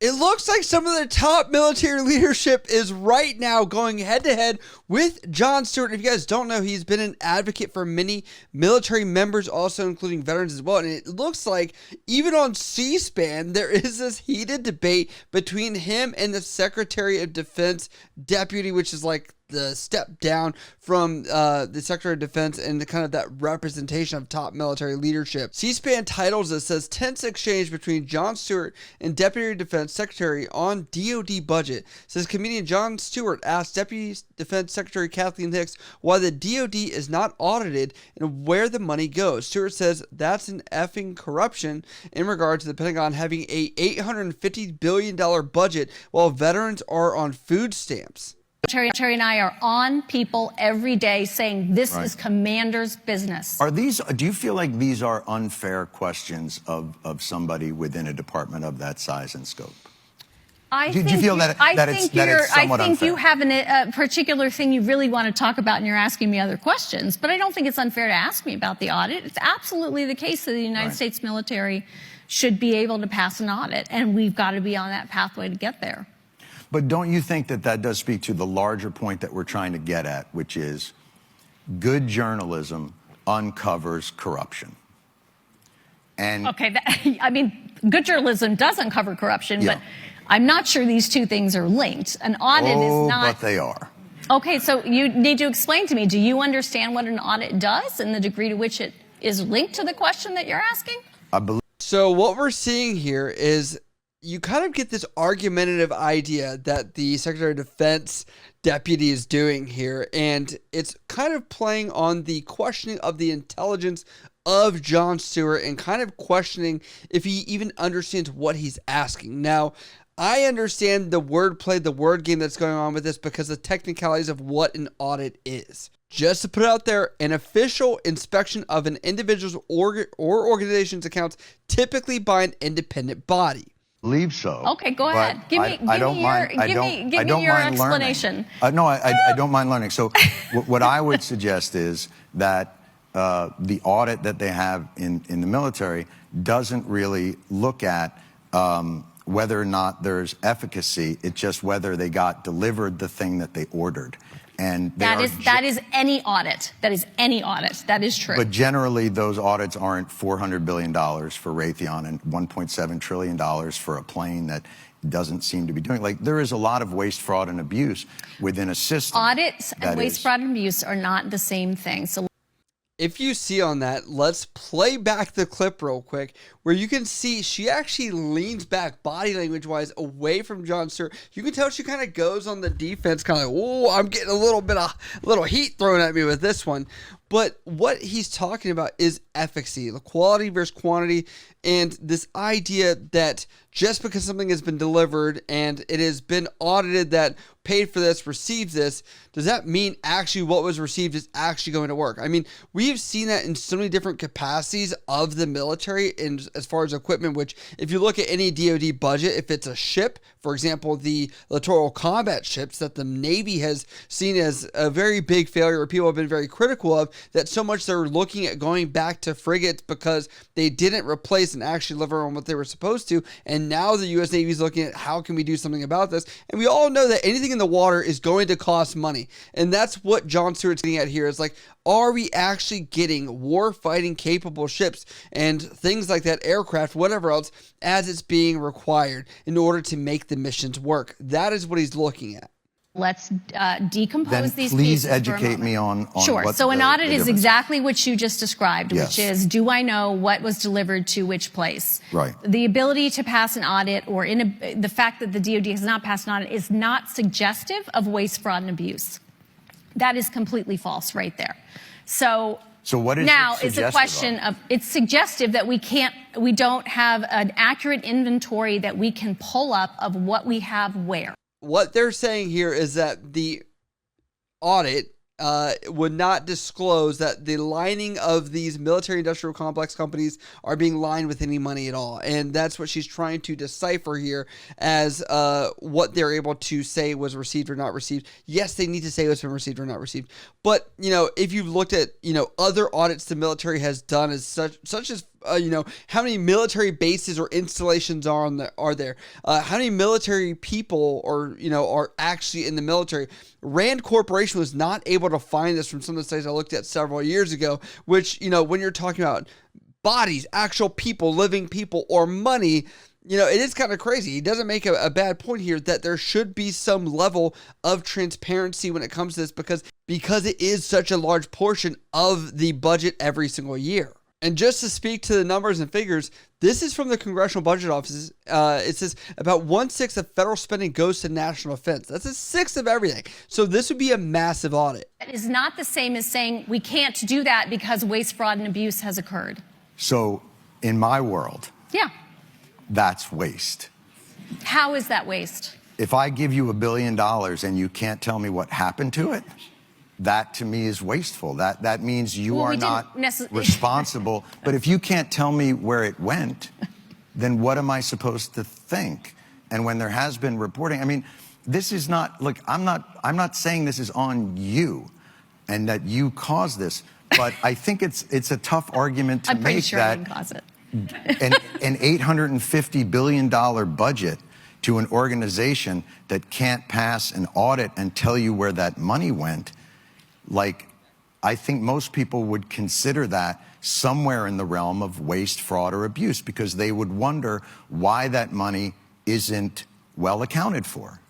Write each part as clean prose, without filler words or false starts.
It looks like some of the top military leadership is right now going head-to-head with Jon Stewart. If you guys don't know, he's been an advocate for many military members, also including veterans as well. And it looks like even on C-SPAN, there is this heated debate between him and the Secretary of Defense deputy, which is like the step down from the Secretary of Defense and the kind of that representation of top military leadership. C-SPAN titles it says tense exchange between Jon Stewart and Deputy Defense Secretary on DoD budget. It says comedian Jon Stewart asked Deputy Defense Secretary Kathleen Hicks why the DoD is not audited and where the money goes. Stewart says that's an effing corruption in regard to the Pentagon having a $850 billion budget while veterans are on food stamps. Terry and I are on people every day saying this is commander's business. Are these? Do you feel like these are unfair questions of somebody within a department of that size and scope? I think you have a particular thing you really want to talk about and you're asking me other questions, but I don't think it's unfair to ask me about the audit. It's absolutely the case that the United States military should be able to pass an audit, and we've got to be on that pathway to get there. But don't you think that that does speak to the larger point that we're trying to get at, which is good journalism uncovers corruption? And okay, I mean, good journalism does uncover corruption, but I'm not sure these two things are linked. An audit is not. But they are. Okay, so you need to explain to me, do you understand what an audit does and the degree to which it is linked to the question that you're asking? I believe. So what we're seeing here is you kind of get this argumentative idea that the Secretary of Defense deputy is doing here, and it's kind of playing on the questioning of the intelligence of Jon Stewart and kind of questioning if he even understands what he's asking. Now, I understand the wordplay, the word game that's going on with this because of the technicalities of what an audit is. Just to put it out there, an official inspection of an individual's or organization's accounts typically by an independent body. Believe so. Okay, go ahead. Give me your explanation. No, I don't mind learning. So what I would suggest is that the audit that they have in the military doesn't really look at whether or not there's efficacy. It's just whether they got delivered the thing that they ordered. And that is any audit. That is any audit. That is true. But generally, those audits aren't $400 billion for Raytheon and $1.7 trillion for a plane that doesn't seem to be doing. Like, there is a lot of waste, fraud, and abuse within a system. Audits and waste, fraud, and abuse are not the same thing. So if you see on that, let's play back the clip real quick where you can see she actually leans back body language wise away from Jon Stewart. You can tell she kind of goes on the defense, kind of like, oh, I'm getting a little heat thrown at me with this one. But what he's talking about is efficacy, the quality versus quantity, and this idea that just because something has been delivered and it has been audited that paid for this, received this, does that mean actually what was received is actually going to work? I mean, we've seen that in so many different capacities of the military and as far as equipment, which if you look at any DoD budget, if it's a ship, for example, the littoral combat ships that the Navy has seen as a very big failure or people have been very critical of, that so much they're looking at going back to frigates because they didn't replace and actually deliver on what they were supposed to. And now the U.S. Navy is looking at how can we do something about this. And we all know that anything in the water is going to cost money. And that's what Jon Stewart's getting at here is like, are we actually getting war-fighting capable ships and things like that, aircraft, whatever else, as it's being required in order to make the missions work? That is what he's looking at. Let's decompose these pieces. Please educate me on sure. What so an audit is exactly what you just described, yes. Which is, do I know what was delivered to which place? Right. The ability to pass an audit or the fact that the DoD has not passed an audit is not suggestive of waste, fraud, and abuse. That is completely false right there. So what is now it it's a question of, it's suggestive that we don't have an accurate inventory that we can pull up of what we have where. What they're saying here is that the audit would not disclose that the lining of these military industrial complex companies are being lined with any money at all. And that's what she's trying to decipher here as what they're able to say was received or not received. Yes, they need to say what's been received or not received. But, if you've looked at, other audits the military has done as such as how many military bases or installations are there? How many military people are actually in the military? Rand Corporation was not able to find this from some of the studies I looked at several years ago, which, when you're talking about bodies, actual people, living people, or money, it is kind of crazy. He doesn't make a bad point here that there should be some level of transparency when it comes to this because it is such a large portion of the budget every single year. And just to speak to the numbers and figures, this is from the Congressional Budget Office. It says about 1/6 of federal spending goes to national defense. That's 1/6 of everything. So this would be a massive audit. It is not the same as saying we can't do that because waste, fraud, and abuse has occurred. So in my world, yeah, that's waste. How is that waste? If I give you $1 billion and you can't tell me what happened to it, that to me is wasteful. That means you are not responsible. But if you can't tell me where it went, then what am I supposed to think? And when there has been reporting, I mean, this is not, look, I'm not saying this is on you and that you caused this, but I think it's a tough argument to I'm pretty make sure that I didn't cause it. an $850 billion budget to an organization that can't pass an audit and tell you where that money went, like, I think most people would consider that somewhere in the realm of waste, fraud, or abuse because they would wonder why that money isn't well accounted for.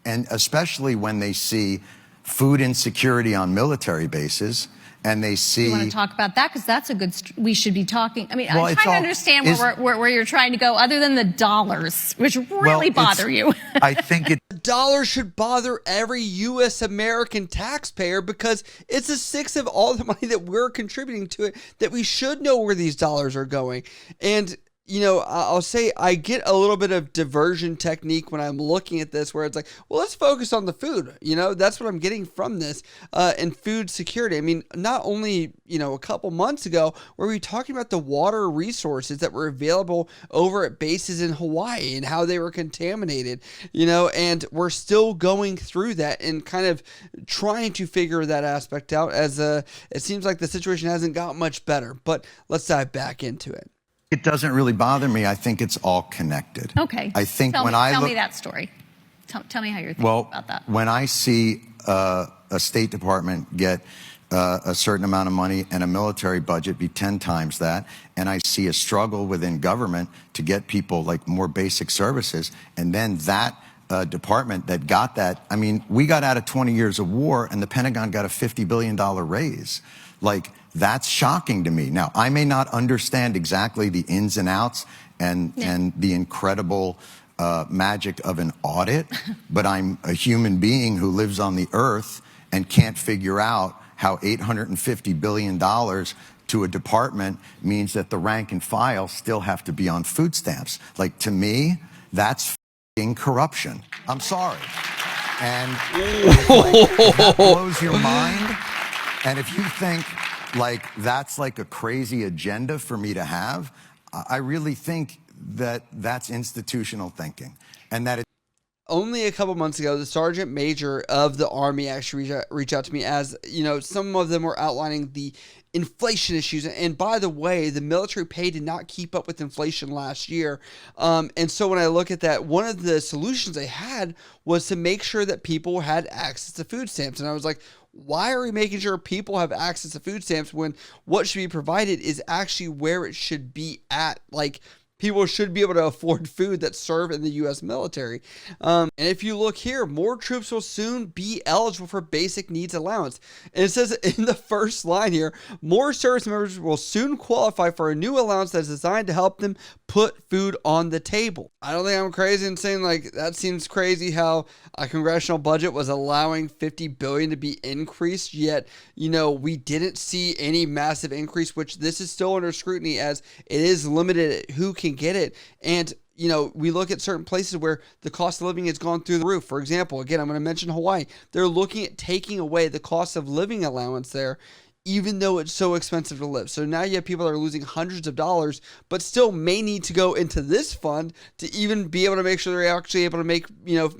And especially when they see food insecurity on military bases and they see... You want to talk about that? Because that's a good... we should be talking... I mean, well, I'm trying to understand where you're trying to go other than the dollars, which really bother you. I think it... Dollars should bother every U.S. American taxpayer because it's 1/6 of all the money that we're contributing to it, that we should know where these dollars are going. And I'll say I get a little bit of diversion technique when I'm looking at this where it's like, well, let's focus on the food. That's what I'm getting from this and food security. I mean, not only, a couple months ago were we talking about the water resources that were available over at bases in Hawaii and how they were contaminated, and we're still going through that and kind of trying to figure that aspect out as it seems like the situation hasn't got much better. But let's dive back into it. It doesn't really bother me. I think it's all connected. Okay. I think tell me that story. Tell me how you're thinking about that. When I see a State Department get a certain amount of money and a military budget be 10 times that, and I see a struggle within government to get people like more basic services, and then that department that got that, I mean, we got out of 20 years of war and the Pentagon got a $50 billion raise. Like, that's shocking to me. Now, I may not understand exactly the ins and outs and the incredible magic of an audit, but I'm a human being who lives on the earth and can't figure out how $850 billion to a department means that the rank and file still have to be on food stamps. Like, to me, that's f***ing corruption. I'm sorry. And if that blows your mind, and if you think like that's like a crazy agenda for me to have, I really think that that's institutional thinking, and that only a couple months ago, the Sergeant Major of the Army actually reached out to me as, some of them were outlining the inflation issues. And by the way, the military pay did not keep up with inflation last year. And so when I look at that, one of the solutions they had was to make sure that people had access to food stamps. And I was like, why are we making sure people have access to food stamps when what should be provided is actually where it should be at? Like, people should be able to afford food that serve in the U.S. military. And if you look here, more troops will soon be eligible for basic needs allowance. And it says in the first line here, more service members will soon qualify for a new allowance that's designed to help them put food on the table. I don't think I'm crazy in saying like that seems crazy how a congressional budget was allowing $50 billion to be increased, yet, we didn't see any massive increase, which this is still under scrutiny as it is limited at who can get it. And we look at certain places where the cost of living has gone through the roof. For example, again, I'm going to mention Hawaii. They're looking at taking away the cost of living allowance there. even though it's so expensive to live. So now you have people that are losing hundreds of dollars, but still may need to go into this fund to even be able to make sure they're actually able to make,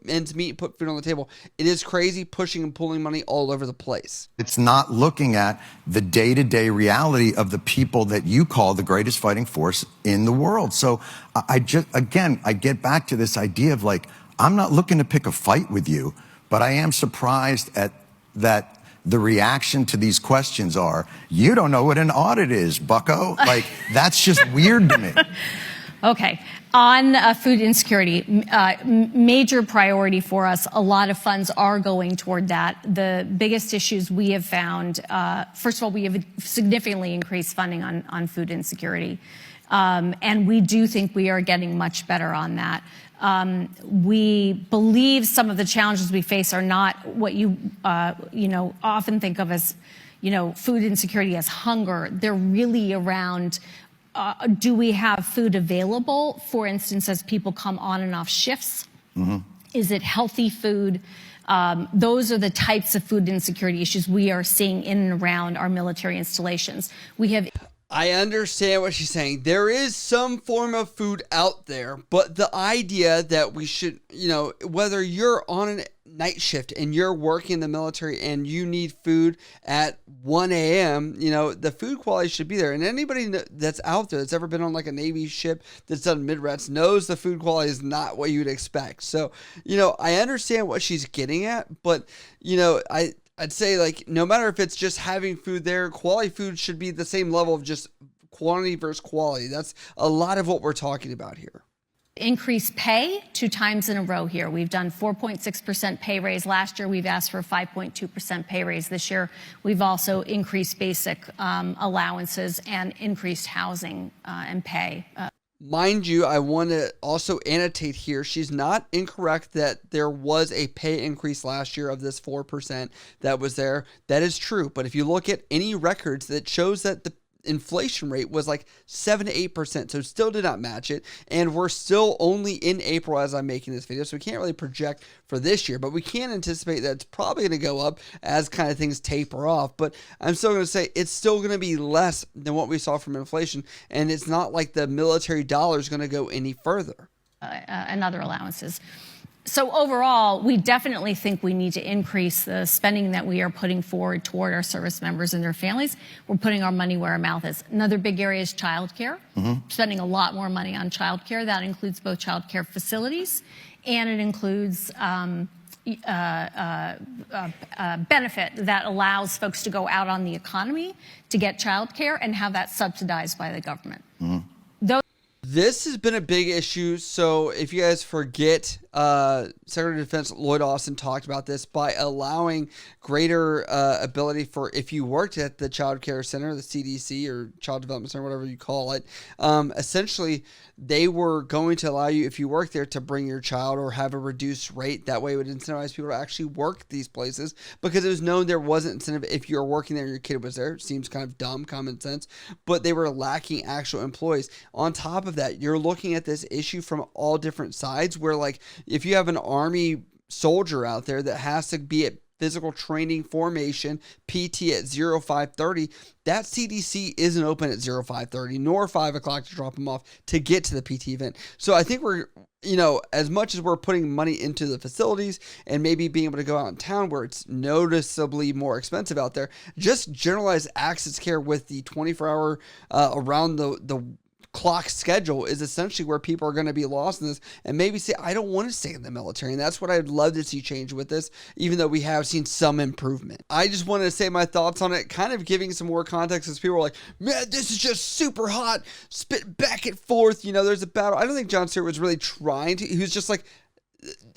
ends meet, put food on the table. It is crazy, pushing and pulling money all over the place. It's not looking at the day-to-day reality of the people that you call the greatest fighting force in the world. So I get back to this idea of like, I'm not looking to pick a fight with you, but I am surprised at that. The reaction to these questions are, you don't know what an audit is, bucko. Like, that's just weird to me. Okay. On food insecurity, major priority for us. A lot of funds are going toward that. The biggest issues we have found, first of all, we have significantly increased funding on food insecurity. And we do think we are getting much better on that. We believe some of the challenges we face are not what you often think of as, food insecurity as hunger. They're really around, do we have food available? For instance, as people come on and off shifts, is it healthy food? Those are the types of food insecurity issues we are seeing in and around our military installations. I understand what she's saying. There is some form of food out there, but the idea that we should, whether you're on a night shift and you're working in the military and you need food at 1 a.m., the food quality should be there. And anybody that's out there that's ever been on like a Navy ship that's done mid-rets knows the food quality is not what you'd expect. So, I understand what she's getting at, but, I'd say, like, no matter if it's just having food there, quality food should be the same level of just quantity versus quality. That's a lot of what we're talking about here. Increased pay 2 times in a row here. We've done 4.6% pay raise last year. We've asked for a 5.2% pay raise this year. We've also increased basic allowances and increased housing and pay. Mind you, I want to also annotate here, she's not incorrect that there was a pay increase last year of this 4% that was there. That is true. But if you look at any records that shows that the inflation rate was like 7 to 8%, so still did not match it. And we're still only in April as I'm making this video, so we can't really project for this year, but we can anticipate that it's probably going to go up as kind of things taper off. But I'm still going to say it's still going to be less than what we saw from inflation, and it's not like the military dollar is going to go any further. And other allowances. So overall, we definitely think we need to increase the spending that we are putting forward toward our service members and their families. We're putting our money where our mouth is. Another big area is childcare. Spending a lot more money on childcare. That includes both childcare facilities and it includes benefit that allows folks to go out on the economy to get childcare and have that subsidized by the government. This has been a big issue. So if you guys forget, Secretary of Defense Lloyd Austin talked about this by allowing greater ability for, if you worked at the Child Care Center, the CDC or Child Development Center, whatever you call it, essentially they were going to allow you, if you work there, to bring your child or have a reduced rate. That way it would incentivize people to actually work these places, because it was known there wasn't incentive if you were working there and your kid was there. It seems kind of dumb, common sense, but they were lacking actual employees. On top of that, you're looking at this issue from all different sides, where like if you have an Army soldier out there that has to be at physical training formation, PT at 05:30, that CDC isn't open at 05:30 nor 5 o'clock to drop them off to get to the PT event. So I think we're, as much as we're putting money into the facilities and maybe being able to go out in town where it's noticeably more expensive out there, just generalized access care with the 24-hour around the clock schedule is essentially where people are going to be lost in this and maybe say, I don't want to stay in the military. And that's what I'd love to see change with this, even though we have seen some improvement. I just wanted to say my thoughts on it, kind of giving some more context, as people are like, man, this is just super hot, spit back and forth. There's a battle. I don't think John Stewart was really trying to. He was just like,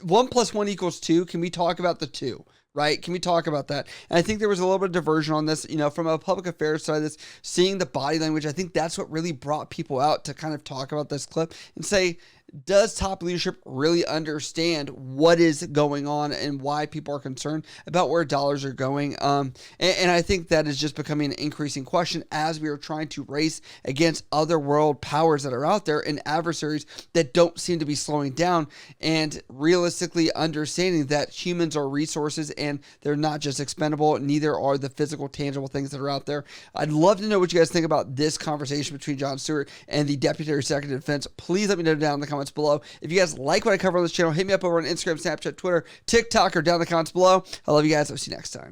1 + 1 = 2. Can we talk about the 2? Right? Can we talk about that? And I think there was a little bit of diversion on this, from a public affairs side, this seeing the body language. I think that's what really brought people out to kind of talk about this clip and say, does top leadership really understand what is going on and why people are concerned about where dollars are going? And I think that is just becoming an increasing question as we are trying to race against other world powers that are out there and adversaries that don't seem to be slowing down, and realistically understanding that humans are resources and they're not just expendable, neither are the physical, tangible things that are out there. I'd love to know what you guys think about this conversation between Jon Stewart and the Deputy Secretary of Defense. Please let me know down in the comments below. If you guys like what I cover on this channel, hit me up over on Instagram, Snapchat, Twitter, TikTok, or down in the comments below. I love you guys. I'll see you next time.